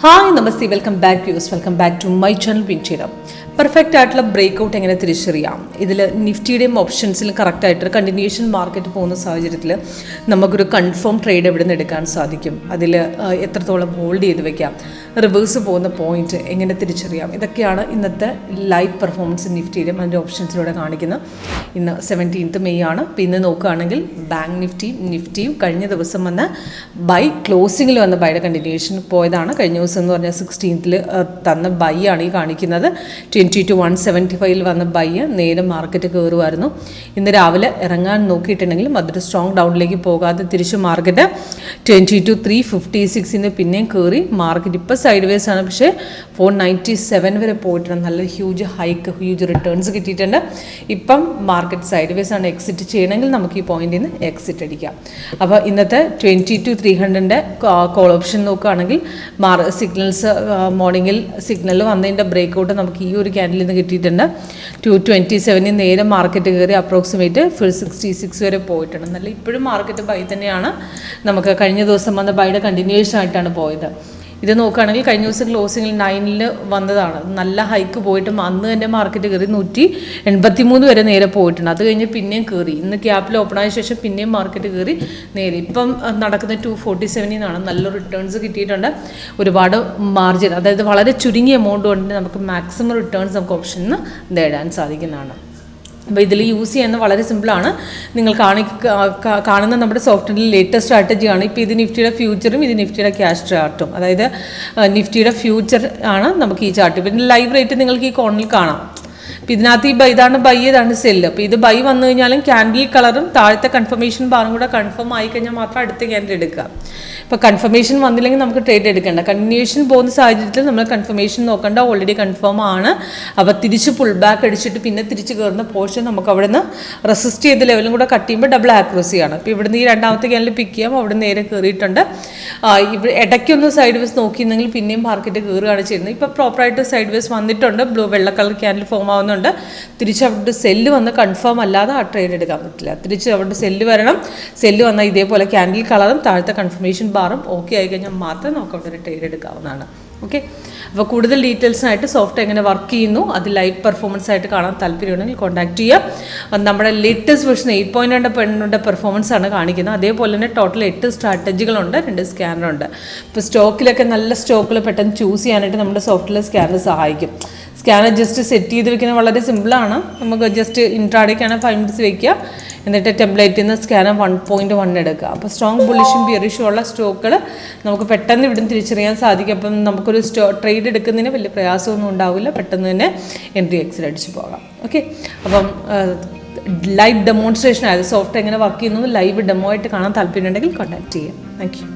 Hi namaste, welcome back to my channel വിൻചേരം. Perfect ആയിട്ടുള്ള breakout എങ്ങനെ തിരിച്ചറിയാം? ഇതിൽ നിഫ്റ്റിയുടെയും ഓപ്ഷൻസിലും കറക്റ്റായിട്ട് കണ്ടിന്യൂഷൻ മാർക്കറ്റ് പോകുന്ന സാഹചര്യത്തിൽ നമുക്കൊരു കൺഫേം ട്രേഡ് എവിടെ നിന്ന് എടുക്കാൻ സാധിക്കും, അതിൽ എത്രത്തോളം ഹോൾഡ് ചെയ്ത് വെക്കാം, റിവേഴ്സ് പോകുന്ന പോയിന്റ് എങ്ങനെ തിരിച്ചറിയാം, ഇതൊക്കെയാണ് ഇന്നത്തെ ലൈവ് പെർഫോമൻസ് നിഫ്റ്റിയുടെയും അതിൻ്റെ ഓപ്ഷൻസിലൂടെ കാണിക്കുന്നത്. ഇന്ന് 17th മെയ് ആണ്. അപ്പോൾ ഇന്ന് നോക്കുകയാണെങ്കിൽ ബാങ്ക് നിഫ്റ്റിയും കഴിഞ്ഞ ദിവസം വന്ന ബൈ ക്ലോസിങ്ങിൽ വന്ന ബൈയുടെ കണ്ടിന്യൂഷൻ പോയതാണ്. കഴിഞ്ഞ ദിവസം എന്ന് പറഞ്ഞാൽ 16th തന്ന ബൈ ആണ് ഈ കാണിക്കുന്നത്. 20 to 175 വന്ന ബൈ നേരെ മാർക്കറ്റ് കയറുമായിരുന്നു. ഇന്ന് രാവിലെ ഇറങ്ങാൻ നോക്കിയിട്ടുണ്ടെങ്കിലും അതൊരു സ്ട്രോങ് ഡൗണിലേക്ക് പോകാതെ തിരിച്ച് മാർക്കറ്റ് 20 to 356 പിന്നെയും കയറി. മാർക്കറ്റ് ഇപ്പോൾ സൈഡ് വേസ് ആണ്, പക്ഷേ 497 വരെ പോയിട്ടുണ്ട്. നല്ല ഹ്യൂജ് റിട്ടേൺസ് കിട്ടിയിട്ടുണ്ട്. ഇപ്പം മാർക്കറ്റ് സൈഡ് വേസ് ആണ്. എക്സിറ്റ് ചെയ്യണമെങ്കിൽ നമുക്ക് ഈ പോയിന്റിൽ നിന്ന് എക്സിറ്റ് അടിക്കാം. അപ്പോൾ ഇന്നത്തെ 20 to 300 കോൾ ഓപ്ഷൻ നോക്കുകയാണെങ്കിൽ സിഗ്നൽസ് മോർണിംഗിൽ സിഗ്നൽ വന്നതിൻ്റെ ബ്രേക്ക്ഔട്ട് നമുക്ക് ഈ ഒരു ക്യാൻഡിൽ നിന്ന് കിട്ടിയിട്ടുണ്ട്. 227 നേരെ മാർക്കറ്റ് കയറി അപ്രോക്സിമേറ്റ് 66 വരെ പോയിട്ടുണ്ട്. നല്ല ഇപ്പോഴും മാർക്കറ്റ് ബൈ തന്നെയാണ്. നമുക്ക് കഴിഞ്ഞ ദിവസം വന്ന ബൈയുടെ കണ്ടിന്യൂഷൻ ആയിട്ടാണ് പോയത്. ഇത് നോക്കുകയാണെങ്കിൽ കഴിഞ്ഞ ദിവസം ക്ലോസിങ്ങിൽ 9 വന്നതാണ്. നല്ല ഹൈക്ക് പോയിട്ടും അന്ന് തന്നെ മാർക്കറ്റ് കയറി 183 വരെ നേരെ പോയിട്ടുണ്ട്. അത് കഴിഞ്ഞ് പിന്നെയും കയറി. ഇന്ന് ക്യാപ്പിൽ ഓപ്പൺ ആയ ശേഷം പിന്നെയും മാർക്കറ്റ് കയറി നേരെ. ഇപ്പം നടക്കുന്ന 247 നല്ല റിട്ടേൺസ് കിട്ടിയിട്ടുണ്ട്. ഒരുപാട് മാർജിൻ, അതായത് വളരെ ചുരുങ്ങിയ എമൗണ്ട് കൊണ്ട് നമുക്ക് മാക്സിമം റിട്ടേൺസ് നമുക്ക് ഓപ്ഷനിൽ നിന്ന് നേടാൻ സാധിക്കുന്നതാണ്. അപ്പോൾ ഇതിൽ യൂസ് ചെയ്യുന്നത് വളരെ സിമ്പിളാണ്. നിങ്ങൾ കാണുന്ന നമ്മുടെ സോഫ്റ്റ്വെയറിൽ ലേറ്റസ്റ്റ് സ്ട്രാറ്റജിയാണ്. ഇപ്പോൾ ഇത് നിഫ്റ്റിയുടെ ഫ്യൂച്ചറും ഇത് നിഫ്റ്റിയുടെ ക്യാഷ് ചാർട്ടും, അതായത് നിഫ്റ്റിയുടെ ഫ്യൂച്ചർ ആണ് നമുക്ക് ഈ ചാർട്ട്. പിന്നെ ലൈവ് റേറ്റ് നിങ്ങൾക്ക് ഈ കോണിൽ കാണാം. അപ്പോൾ ഇതിനകത്ത് ഇതാണ് ബൈ, ഇതാണ് സെല്ല്. അപ്പോൾ ഇത് ബൈ വന്നു കഴിഞ്ഞാലും ക്യാൻഡിൽ കളറും താഴത്തെ കൺഫർമേഷൻ ബാറും കൂടെ കൺഫേം ആയി കഴിഞ്ഞാൽ മാത്രം അടുത്ത ക്യാൻഡിൽ എടുക്കുക. ഇപ്പോൾ കൺഫർമേഷൻ വന്നില്ലെങ്കിൽ നമുക്ക് ട്രേഡ് എടുക്കേണ്ട. കണ്ടിന്യൂഷൻ പോകുന്ന സാഹചര്യത്തിൽ നമ്മൾ കൺഫർമേഷൻ നോക്കേണ്ട, ഓൾറെഡി കൺഫേം ആണ്. അപ്പോൾ തിരിച്ച് പുൾ ബാക്ക് അടിച്ചിട്ട് പിന്നെ തിരിച്ച് കയറുന്ന പോർഷൻ നമുക്ക് അവിടെ നിന്ന് റെസിസ്റ്റ് ചെയ്ത ലെവലും കൂടെ കട്ട് ചെയ്യുമ്പോൾ ഡബിൾ ആക്യുറസിയാണ്. അപ്പോൾ ഇവിടുന്ന് ഈ രണ്ടാമത്തെ ക്യാൻഡിൽ പിക്ക് ചെയ്യാം. അവിടെ നേരെ കയറിയിട്ടുണ്ട്. ഇവിടെ ഇടയ്ക്കൊന്ന് സൈഡ് വേസ് നോക്കിയിരുന്നെങ്കിൽ പിന്നെയും മാർക്കറ്റ് കയറുകയാണ് ചെയ്യുന്നത്. ഇപ്പോൾ പ്രോപ്പറായിട്ട് സൈഡ് വേസ് വന്നിട്ടുണ്ട്. വെള്ള കളർ ക്യാൻഡിൽ ഫോം ആവുന്നുണ്ട്. തിരിച്ച് അവിടെ സെല്ല് വന്ന് കൺഫേം അല്ലാതെ ആ ട്രേഡ് എടുക്കാൻ പറ്റില്ല. തിരിച്ച് അവിടെ സെല്ല് വരണം. സെല്ല് വന്നാൽ ഇതേപോലെ ക്യാൻഡിൽ കളറും താഴത്തെ കൺഫർമേഷൻ ബാറും ഓക്കെ ആയി കഴിഞ്ഞാൽ മാത്രം നമുക്ക് അവിടെ ഒരു ട്രേഡ് എടുക്കാവുന്നതാണ്. ഓക്കെ, അപ്പോൾ കൂടുതൽ ഡീറ്റെയിൽസിനായിട്ട് സോഫ്റ്റ് എങ്ങനെ വർക്ക് ചെയ്യുന്നു, അത് ലൈവ് പെർഫോമൻസ് ആയിട്ട് കാണാൻ താല്പര്യമുണ്ടെങ്കിൽ കോൺടാക്ട് ചെയ്യാം. നമ്മുടെ ലേറ്റസ്റ്റ് വെർഷൻ 8.2 പെർഫോമൻസ് ആണ് കാണിക്കുന്നത്. അതേപോലെ തന്നെ ടോട്ടൽ 8 സ്ട്രാറ്റജികളുണ്ട്, 2 സ്കാനറുണ്ട്. ഇപ്പോൾ സ്റ്റോക്കിലൊക്കെ നല്ല സ്റ്റോക്കുകൾ പെട്ടെന്ന് ചൂസ് ചെയ്യാനായിട്ട് നമ്മുടെ സോഫ്റ്റ്വെയർ സ്കാനർ സഹായിക്കും. സ്കാനർ ജസ്റ്റ് സെറ്റ് ചെയ്ത് വെക്കുന്നത് വളരെ സിമ്പിളാണ്. നമുക്ക് ജസ്റ്റ് ഇൻട്രാഡേക്കാണ് 5 minutes വയ്ക്കുക. എന്നിട്ട് ടെംപ്ലേറ്റിൽ നിന്ന് സ്കാനർ 1.1 എടുക്കുക. അപ്പോൾ സ്ട്രോങ് ബുള്ളിഷും ബിയറിഷും ഉള്ള സ്റ്റോക്കുകൾ നമുക്ക് പെട്ടെന്ന് ഇവിടുന്ന് തിരിച്ചറിയാൻ സാധിക്കും. അപ്പം നമുക്കൊരു ട്രേഡ് എടുക്കുന്നതിന് വലിയ പ്രയാസമൊന്നും ഉണ്ടാവില്ല. പെട്ടെന്ന് തന്നെ എൻട്രി എക്സിറ്റ് അടിച്ച് പോകാം. ഓക്കെ, അപ്പം ലൈവ് ഡെമോൺസ്ട്രേഷൻ ആയത് സോഫ്റ്റ് എങ്ങനെ വർക്ക് ചെയ്യുന്നു ലൈവ് ഡെമോ ആയിട്ട് കാണാൻ താല്പര്യമുണ്ടെങ്കിൽ കോൺടാക്ട് ചെയ്യാം. Thank you.